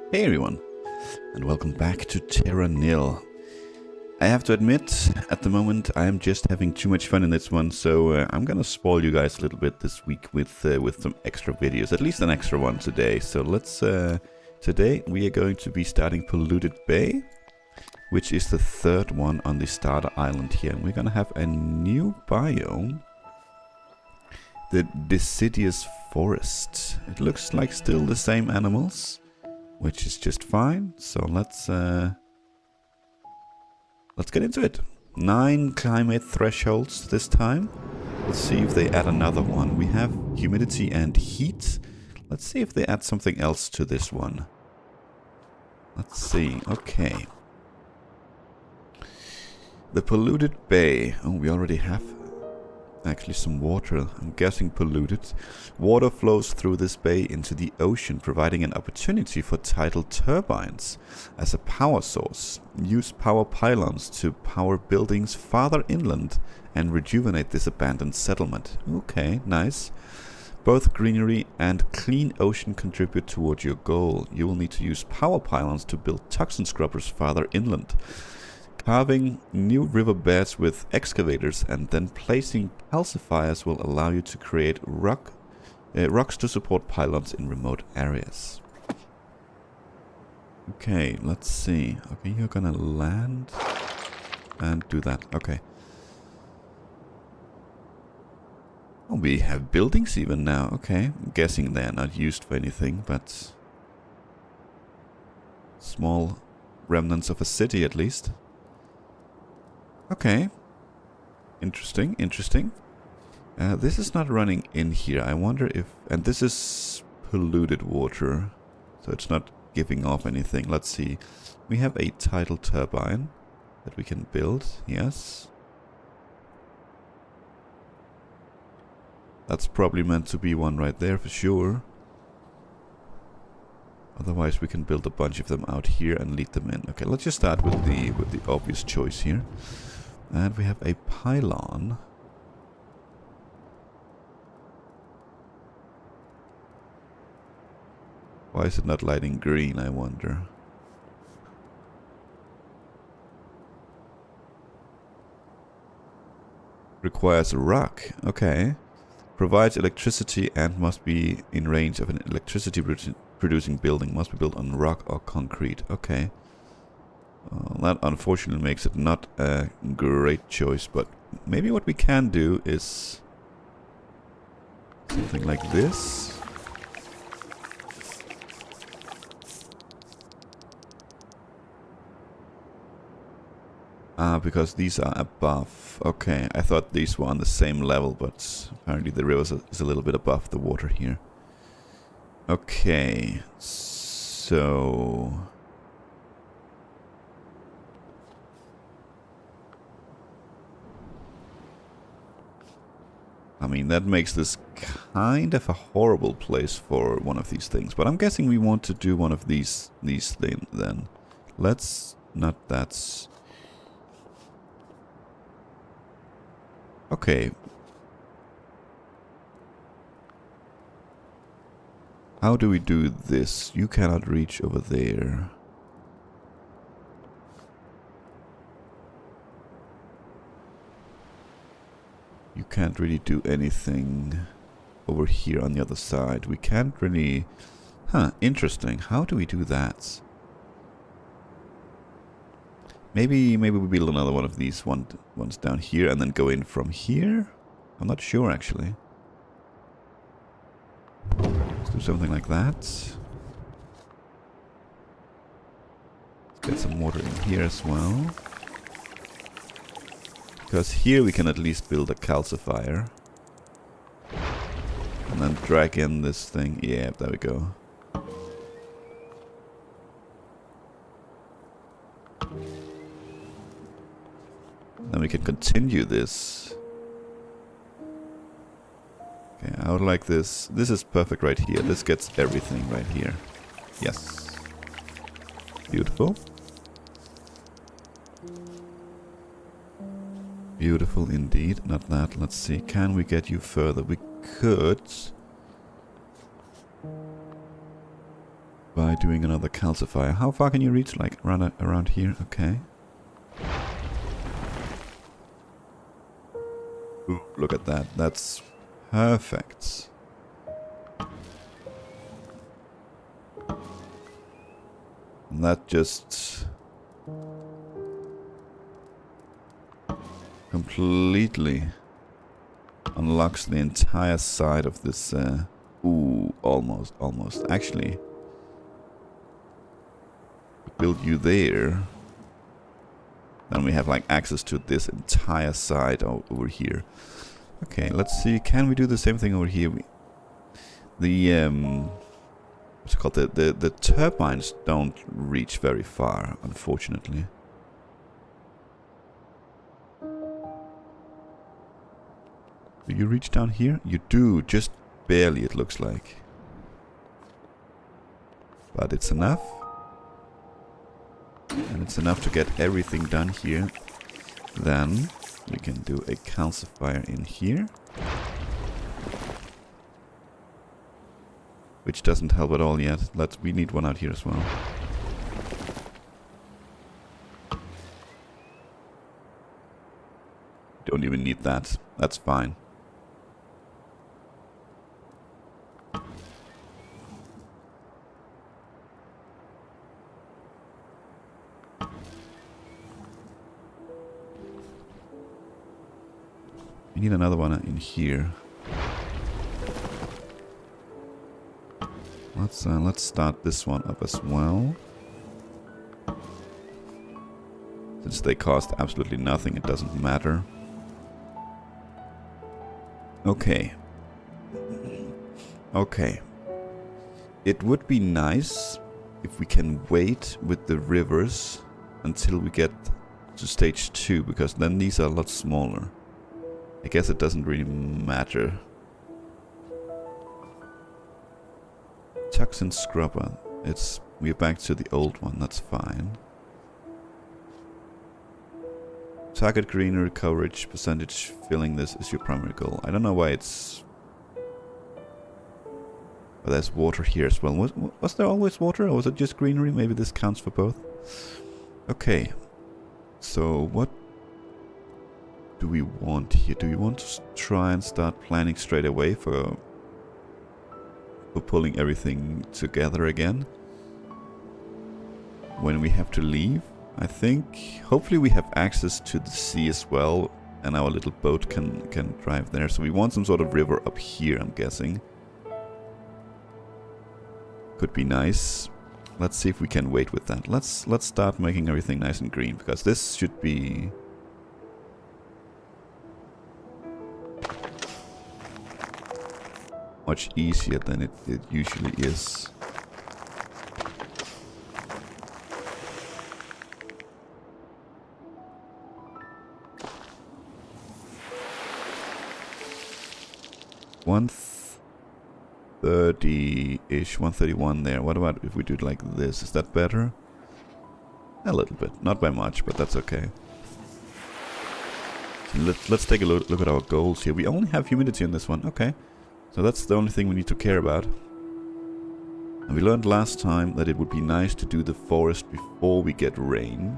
Hey everyone, and welcome back to Terra Nil. I have to admit, at the moment I am just having too much fun in this one, so I'm gonna spoil you guys a little bit this week with some extra videos, at least an extra one today. So let's, today we are going to be starting Polluted Bay, which is the third one on the starter island here. And we're gonna have a new biome, the deciduous forest. It looks like still the same animals, which is just fine. So let's get into it. 9 climate thresholds this time. Let's see if they add another one. We have humidity and heat. Let's see if they add something else to this one. Let's see. Okay. The Polluted Bay. Oh, we already have actually some water. I'm guessing polluted. Water flows through this bay into the ocean, providing an opportunity for tidal turbines as a power source. Use power pylons to power buildings farther inland and rejuvenate this abandoned settlement. Okay, nice. Both greenery and clean ocean contribute toward your goal. You will need to use power pylons to build toxin scrubbers farther inland. Carving new riverbeds with excavators and then placing calcifiers will allow you to create rocks to support pylons in remote areas. Okay, let's see. Okay, you're gonna land and do that. Okay. Oh, we have buildings even now. Okay, I'm guessing they're not used for anything, but small remnants of a city at least. Okay. Interesting, interesting. This is not running in here. I wonder if... And this is polluted water, so it's not giving off anything. Let's see. We have a tidal turbine that we can build. Yes. That's probably meant to be one right there for sure. Otherwise we can build a bunch of them out here and lead them in. Okay, let's just start with the obvious choice here. And we have a pylon. Why is it not lighting green, I wonder? Requires a rock. Okay. Provides electricity and must be in range of an electricity producing building. Must be built on rock or concrete. Okay. That unfortunately makes it not a great choice, but maybe what we can do is something like this. Ah, because these are above. Okay, I thought these were on the same level, but apparently the river is a little bit above the water here. Okay, so... I mean, that makes this kind of a horrible place for one of these things. But I'm guessing we want to do one of these things then. Let's not... That's... Okay. How do we do this? You cannot reach over there. You can't really do anything over here on the other side. We can't really... Huh, interesting. How do we do that? Maybe we build another one of these ones down here and then go in from here? I'm not sure, actually. Let's do something like that. Let's get some water in here as well. Because here we can at least build a calcifier. And then drag in this thing. Yeah, there we go. Then we can continue this. Okay, I would like this. This is perfect right here. This gets everything right here. Yes. Beautiful. Beautiful indeed. Not that. Let's see. Can we get you further? We could. By doing another calcifier. How far can you reach? Like around here? Okay. Ooh, look at that. That's perfect. And that just completely unlocks the entire side of this. Ooh, almost. Actually, build you there. Then we have like access to this entire side over here. Okay, let's see. Can we do the same thing over here? What's it called? The turbines don't reach very far, unfortunately. Do you reach down here? You do, just barely, it looks like. But it's enough. And it's enough to get everything done here. Then we can do a calcifier in here. Which doesn't help at all yet. We need one out here as well. Don't even need that. That's fine. We need another one in here. Let's start this one up as well. Since they cost absolutely nothing, it doesn't matter. Okay. Okay. It would be nice if we can wait with the rivers until we get to stage 2, because then these are a lot smaller. I guess it doesn't really matter. Toxin scrubber. We're back to the old one, that's fine. Target greenery coverage percentage, filling this is your primary goal. I don't know why it's... But there's water here as well. Was there always water, or was it just greenery? Maybe this counts for both. Okay. So what do we want here? Do we want to try and start planning straight away for pulling everything together again when we have to leave? I think hopefully we have access to the sea as well, and our little boat can drive there. So we want some sort of river up here, I'm guessing. Could be nice. Let's see if we can wait with that. Let's start making everything nice and green, because this should be much easier than it usually is. $130-ish, 131 there. What about if we do it like this? Is that better? A little bit. Not by much, but that's okay. Let's take a look at our goals here. We only have humidity on this one. Okay. So that's the only thing we need to care about. And we learned last time that it would be nice to do the forest before we get rain.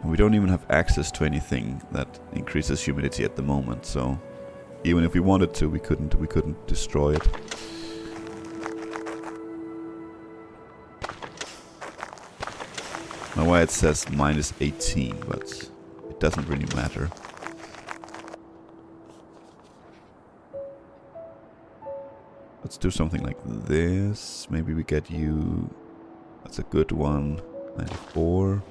And we don't even have access to anything that increases humidity at the moment, so even if we wanted to, we couldn't destroy it. Now why it says -18, but it doesn't really matter. Let's do something like this. Maybe we get you... That's a good one. 94.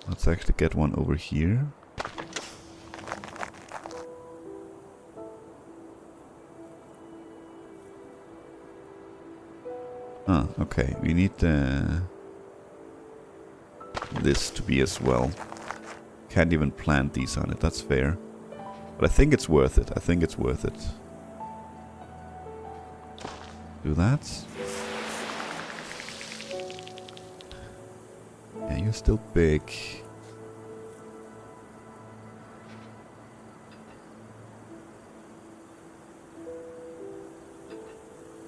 Let's actually get one over here. Ah, okay. We need this to be as well. Can't even plant these on it, that's fair. But I think it's worth it. I think it's worth it. Do that. Yeah, you're still big.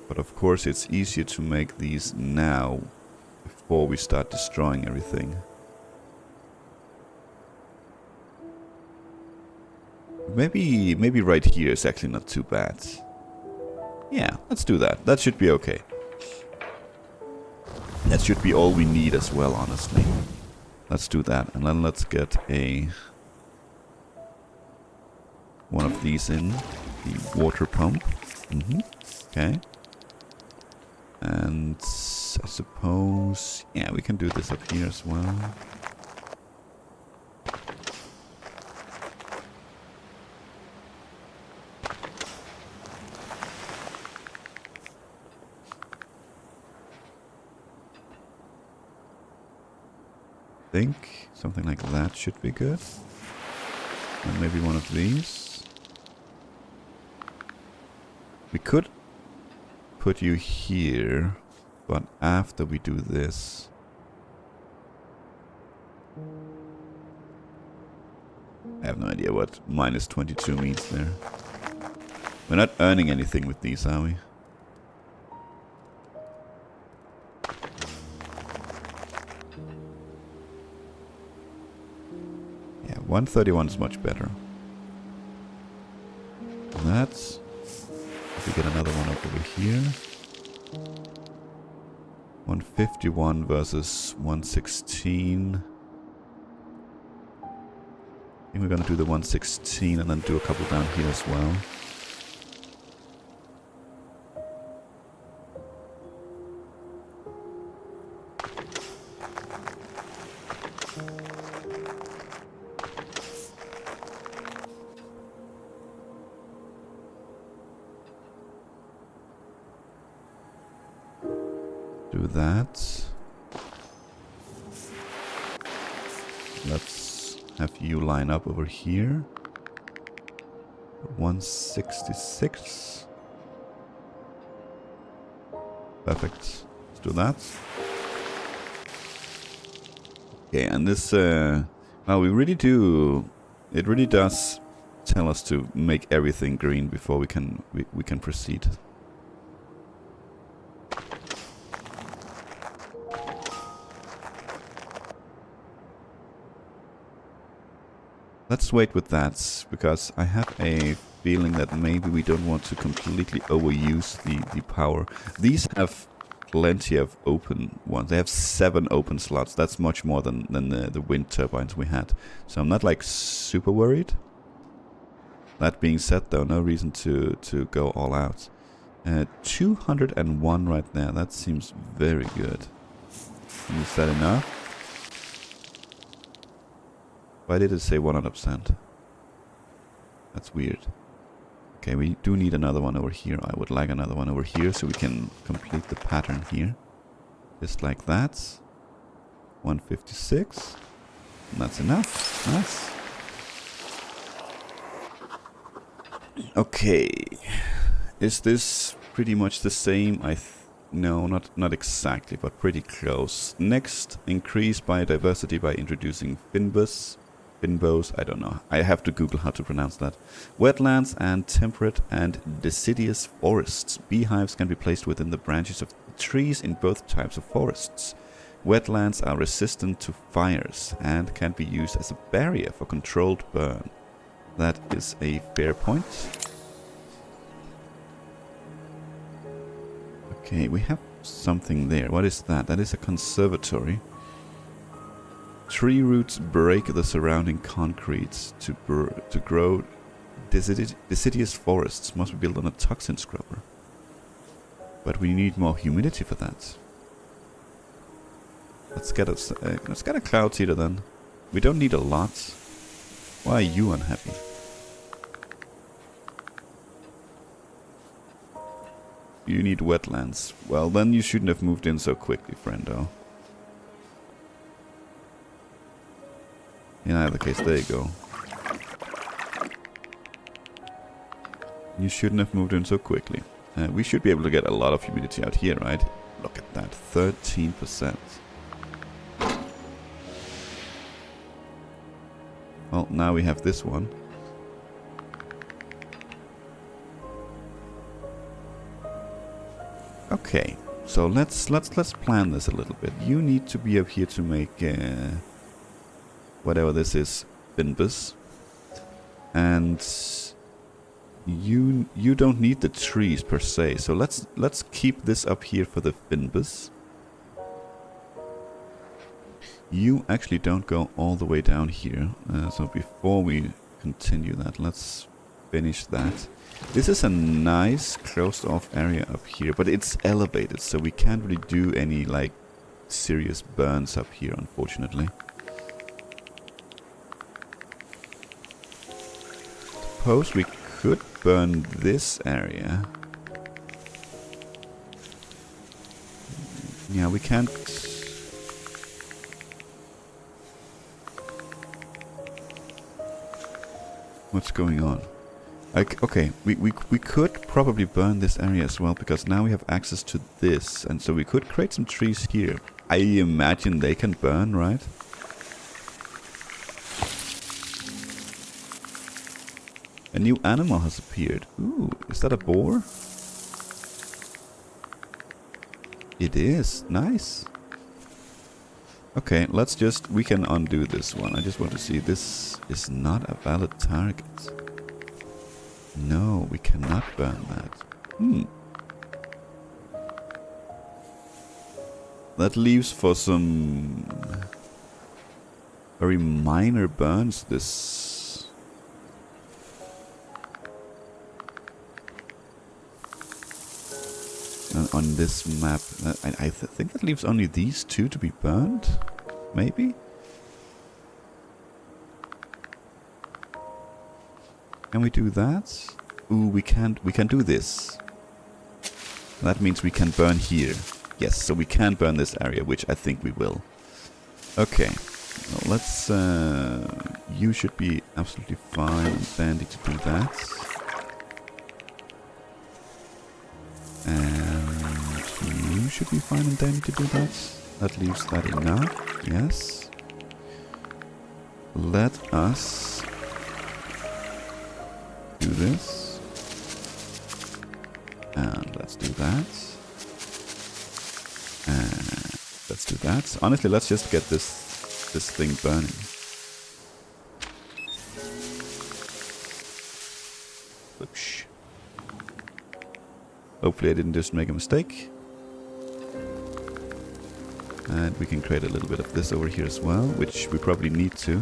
But of course it's easier to make these now before we start destroying everything. Maybe right here is actually not too bad. Yeah, let's do that. That should be okay. That should be all we need as well, honestly. Let's do that, and then let's get one of these in, the water pump. Okay. And I suppose, yeah, we can do this up here as well. I think something like that should be good. And maybe one of these. We could put you here, but after we do this. I have no idea what minus 22 means there. We're not earning anything with these, are we? Yeah, 131 is much better. That's... If we get another one up over here. 151 versus 116. I think we're gonna do the 116 and then do a couple down here as well. Do that. Let's have you line up over here. 166. Perfect. Let's do that. Okay, and this, well, we really do, it really does tell us to make everything green before we can proceed. Let's wait with that, because I have a feeling that maybe we don't want to completely overuse the power. These have plenty of open ones. They have 7 open slots. That's much more than the wind turbines we had. So I'm not like super worried. That being said though, no reason to go all out. 201 right there. That seems very good. Is that enough? Why did it say 100%? That's weird. Okay, we do need another one over here. I would like another one over here so we can complete the pattern here. Just like that. 156. And that's enough. Nice. Okay. Is this pretty much the same? No, not exactly, but pretty close. Next, increase biodiversity by introducing Finbus. Finbows, I don't know. I have to Google how to pronounce that. Wetlands and temperate and deciduous forests. Beehives can be placed within the branches of trees in both types of forests. Wetlands are resistant to fires and can be used as a barrier for controlled burn. That is a fair point. Okay, we have something there. What is that? That is a conservatory. Tree roots break the surrounding concrete to grow deciduous forests. Must be built on a toxin scrubber. But we need more humidity for that. Let's get a cloud seeder then. We don't need a lot. Why are you unhappy? You need wetlands. Well, then you shouldn't have moved in so quickly, friendo. In either case, there you go. You shouldn't have moved in so quickly. We should be able to get a lot of humidity out here, right? Look at that, 13%. Well, now we have this one. Okay, so let's plan this a little bit. You need to be up here to make whatever this is, Binbus. And you don't need the trees per se, so let's keep this up here for the Binbus. You actually don't go all the way down here, so before we continue that, let's finish that. This is a nice closed off area up here, but it's elevated, so we can't really do any like serious burns up here, unfortunately. Suppose we could burn this area. Yeah, we can't. What's going on? Okay, we could probably burn this area as well, because now we have access to this, and so we could create some trees here. I imagine they can burn, right? A new animal has appeared. Ooh, is that a boar? It is. Nice. Okay, we can undo this one. I just want to see, this is not a valid target. No, we cannot burn that. That leaves for some very minor burns this. On this map, I think that leaves only these two to be burned, maybe? Can we do that? Ooh, we can do this. That means we can burn here. Yes, so we can burn this area, which I think we will. Okay, well, let's... you should be absolutely fine and dandy to do that. And you should be fine and dandy to do that. That leaves that enough. Yes. Let us do this. And let's do that. And let's do that. Honestly, let's just get this thing burning. Whoosh. Hopefully I didn't just make a mistake. And we can create a little bit of this over here as well, which we probably need to.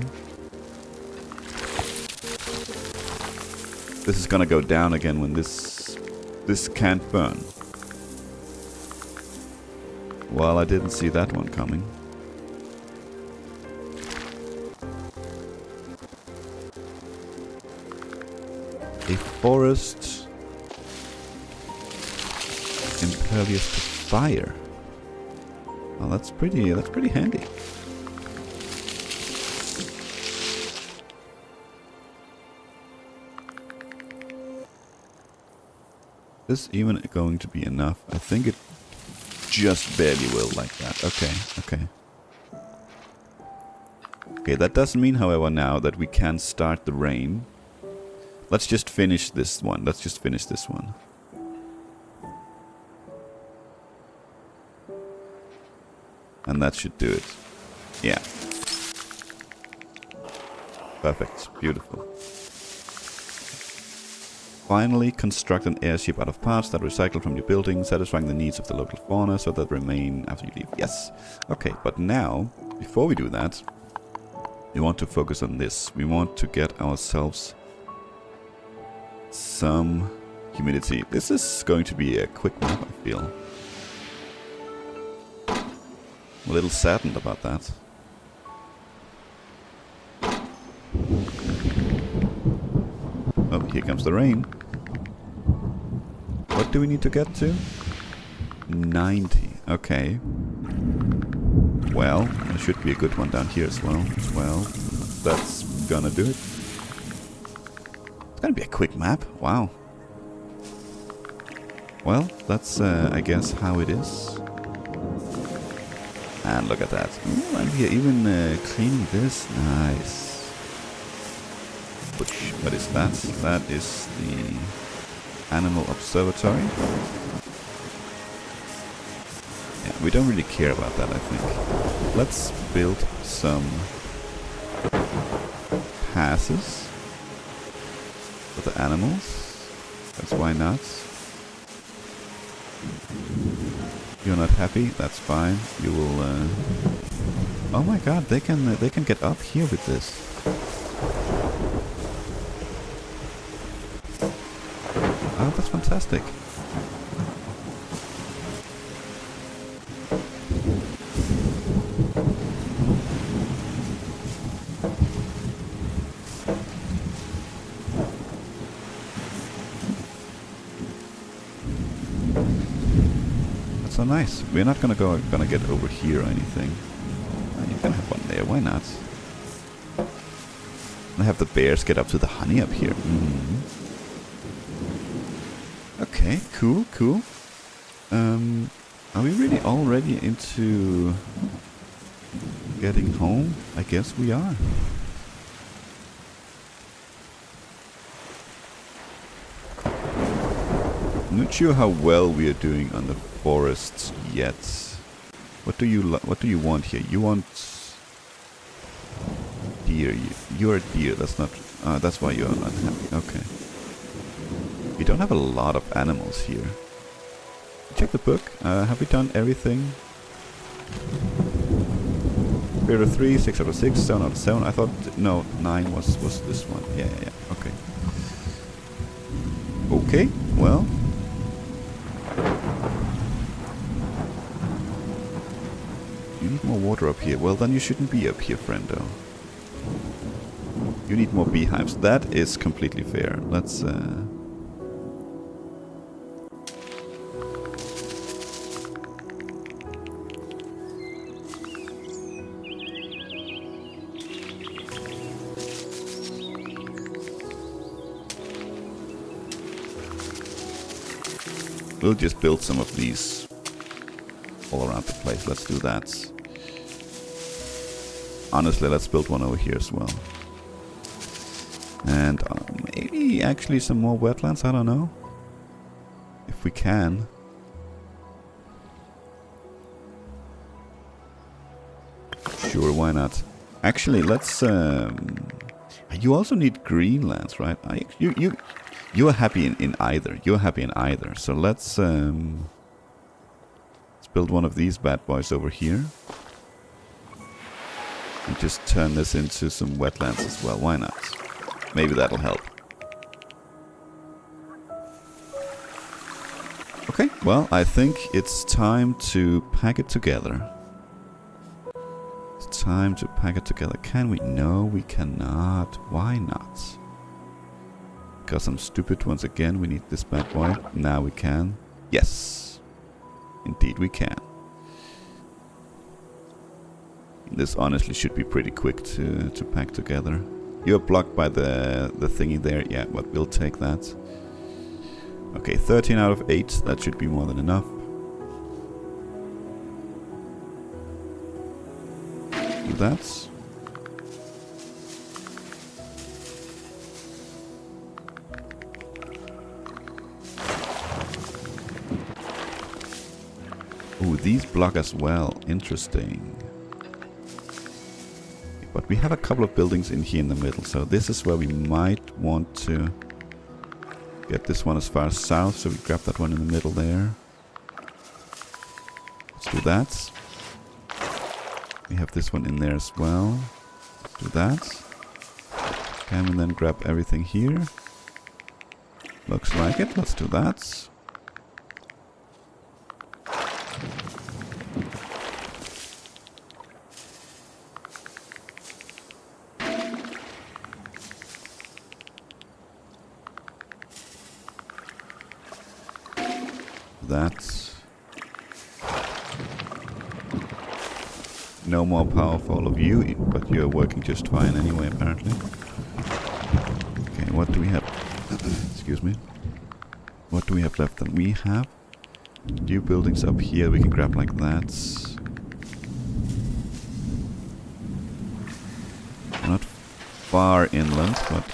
This is gonna go down again when this can't burn. Well, I didn't see that one coming. A forest impervious to fire. Well, that's pretty handy. Is this even going to be enough? I think it just barely will, like that. Okay. Okay, that doesn't mean, however, now that we can start the rain. Let's just finish this one. And that should do it. Yeah. Perfect. Beautiful. Finally, construct an airship out of parts that recycle from your building, satisfying the needs of the local fauna so that remain after you leave. Yes. Okay, but now, before we do that, we want to focus on this. We want to get ourselves some humidity. This is going to be a quick map, I feel. I'm a little saddened about that. Oh, here comes the rain. What do we need to get to? 90. Okay. Well, there should be a good one down here as well. Well, that's gonna do it. It's gonna be a quick map. Wow. Well, that's, I guess, how it is. And look at that. Ooh, and we are even cleaning this. Nice. What is that? That is the animal observatory. We don't really care about that, I think. Let's build some passes for the animals. That's why not. You're not happy? That's fine. You will. Oh my God! They can get up here with this. Oh, that's fantastic. So nice. We're not gonna get over here or anything. You can have one there. Why not? I have the bears get up to the honey up here. Okay, cool, cool. Are we really already into getting home? I guess we are. I'm not sure how well we are doing on the forests yet. What do you want here? You want deer. You're a deer. That's not. That's why you're not happy. Okay. We don't have a lot of animals here. Check the book. Have we done everything? 3 out of 3, 6 out of 6, 7 out of 7. I thought no, 9 was this one. Yeah. Okay. Okay. Well. You need more water up here. Well, then you shouldn't be up here, friendo. You need more beehives. That is completely fair. Let's we'll just build some of these all around the place. Let's do that. Honestly, let's build one over here as well. And maybe actually some more wetlands, I don't know. If we can. Sure, why not? Actually, let's... you also need greenlands, right? You are happy in either. You're happy in either. So let's build one of these bad boys over here. And just turn this into some wetlands as well. Why not? Maybe that'll help. Okay, well, I think it's time to pack it together. It's time to pack it together. Can we? No, we cannot. Why not? Because I'm stupid once again. We need this bad boy. Now we can. Yes. Indeed we can. This honestly should be pretty quick to pack together. You're blocked by the thingy there. Yeah, but we'll take that. Okay, 13 out of 8. That should be more than enough. Do that. Ooh, these block as well. Interesting. But we have a couple of buildings in here in the middle, so this is where we might want to get this one as far south, so we grab that one in the middle there. Let's do that. We have this one in there as well. Let's do that. Can we then grab everything here? Looks like it. Let's do that. That's no more power for all of you, but you're working just fine anyway, apparently. Okay, what do we have? Excuse me. What do we have left? Then we have new buildings up here. We can grab like that. Not far inland, but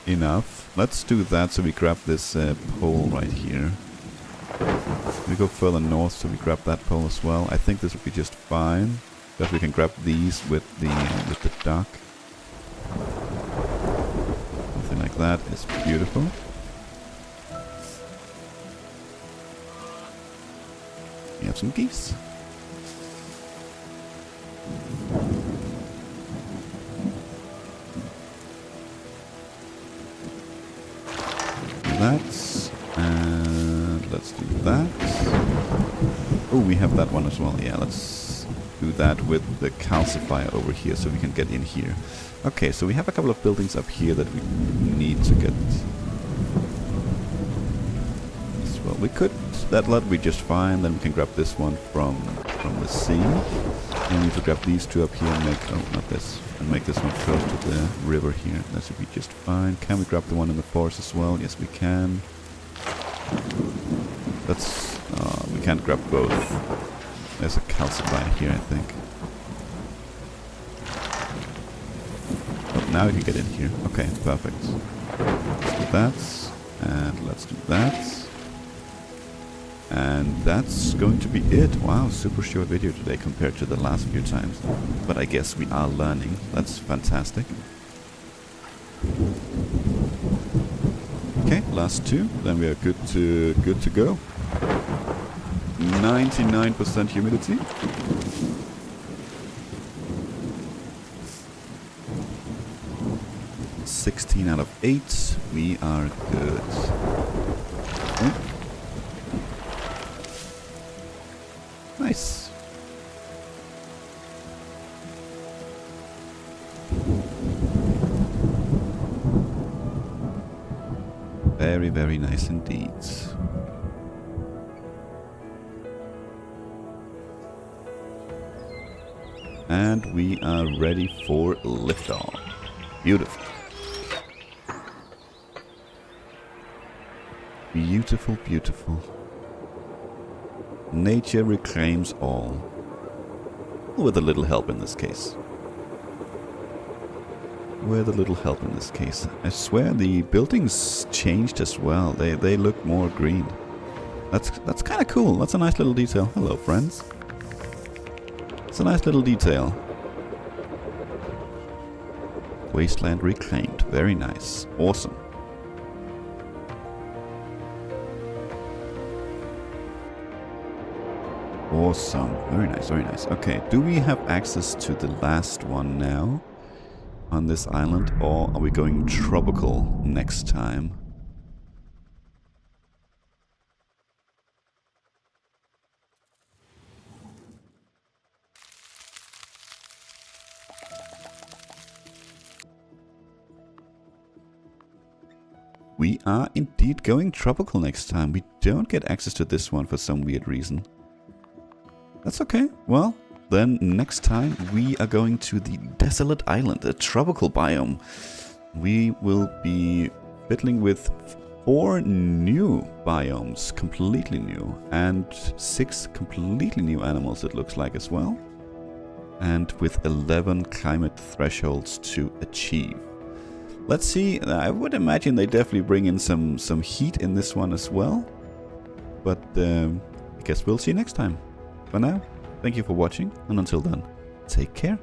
enough. Let's do that. So we grab this pole right here. We go further north, so we grab that pole as well. I think this would be just fine, because we can grab these with the dock. Something like that is beautiful. We have some geese. That, and let's do that. Oh, we have that one as well. Yeah, let's do that with the calcifier over here so we can get in here. Okay, so we have a couple of buildings up here that we need to get as well. We could, that lot we just fine, then we can grab this one from the sea. We need to grab these two up here and make, oh, not this, and make this one close to the river here. That should be just fine. Can we grab the one in the forest as well? Yes, we can. That's, we can't grab both. There's a calcifier here, I think. Oh, now we can get in here. Okay, perfect. Let's do that, and let's do that. And that's going to be it. Wow, super short video today compared to the last few times. But I guess we are learning. That's fantastic. Okay, last two. Then we are good to go. 99% humidity. $16 out of 8. We are good. Okay. Nice. Very, very nice indeed. And we are ready for liftoff. Beautiful. Beautiful, beautiful. Nature reclaims all. With a little help in this case. With a little help in this case. I swear the buildings changed as well. They look more green. That's kind of cool. That's a nice little detail. Hello, friends. It's a nice little detail. Wasteland reclaimed. Very nice. Awesome. Awesome. Very nice, very nice. Okay, do we have access to the last one now on this island, or are we going tropical next time? We are indeed going tropical next time. We don't get access to this one for some weird reason. That's okay. Well, then next time we are going to the desolate island, a tropical biome. We will be fiddling with 4 new biomes, completely new, and 6 completely new animals it looks like as well. And with 11 climate thresholds to achieve. Let's see, I would imagine they definitely bring in some heat in this one as well. But I guess we'll see next time. For now, thank you for watching, and until then, take care.